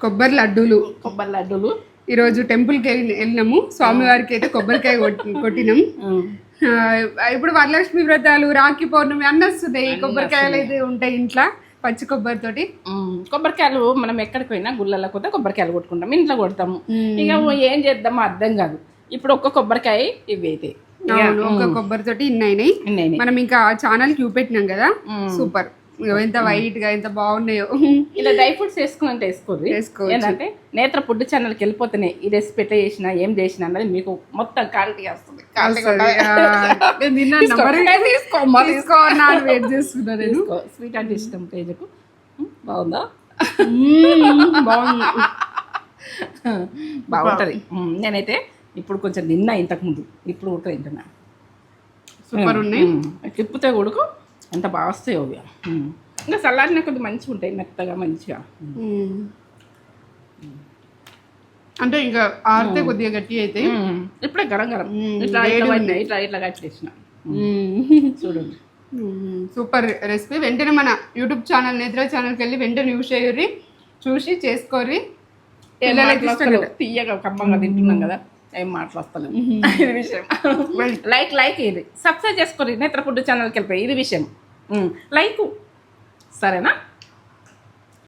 కొబ్బరి లడ్డూలు ఈరోజు టెంపుల్కి వెళ్ళినాము. స్వామివారికి అయితే కొబ్బరికాయ కొట్టినాం. ఇప్పుడు వరలక్ష్మి వ్రతాలు, రాఖీ పౌర్ణమి అన్నీ వస్తున్నాయి. కొబ్బరికాయలు అయితే ఉంటాయి ఇంట్లో, పచ్చి కొబ్బరితోటి. కొబ్బరికాయలు మనం ఎక్కడికి పోయినా గుళ్ళల్లో కొత్త కొబ్బరికాయలు కొట్టుకుంటాం, ఇంట్లో కొడతాము. ఇక ఏం చేద్దామో అర్థం కాదు. ఇప్పుడు ఒక్క కొబ్బరికాయ ఇవి అయితే ఒక కొబ్బరితోటి ఇన్ని అయినాయి. మనం ఇంకా ఛానల్ చూపెట్టినాం కదా, సూపర్. ఎంత వైట్ గా ఎంత బాగున్నాయో. ఇలా డ్రై ఫ్రూట్స్ వేసుకుని వేసుకోవచ్చు. ఏంటంటే నేత్ర ఫుడ్ ఛానల్కి వెళ్ళిపోతేనే ఈ రెసిపీ ఎట్లా చేసినా ఏం చేసినా అన్నది మీకు మొత్తం క్వాలిటీ వస్తుంది. వెయిట్ చేస్తున్నా నేను. స్వీట్ అంటే ఇష్టం తేజకు. బాగుందా? బాగుంటుంది. నేనైతే ఇప్పుడు కొంచెం తిన్నా, ఇంతకుముందు ఇప్పుడు కూడా తింటున్నా. సూపర్ ఉన్నాయి. తిప్పితే కొడుకు ఎంత బాగా వస్తాయో అవి. ఇంకా సలాడిన కొద్ది మంచిగా ఉంటాయి, మెత్తగా మంచిగా. అంటే ఇంకా ఆరితే కొద్దిగా గట్టి అయితే ఇప్పుడే గరం ఇట్లా ఇట్లా కట్టేసిన చూడండి. Super recipe. వెంటనే మన యూట్యూబ్ ఛానల్ నేత్ర ఛానల్కి వెళ్ళి వెంటనే యూస్ చేయర్రి, చూసి చేసుకోర్రి. తీయగా కమ్మంగా తింటున్నాం కదా, ఏం మాట్లాడతాను. ఇది విషయం. లైక్ ఇది సబ్స్క్రైబ్ చేసుకోండి. నేత్ర ఫుడ్ ఛానల్కి వెళ్ళిపోయి ఇది విషయం. లైక్ సరేనా?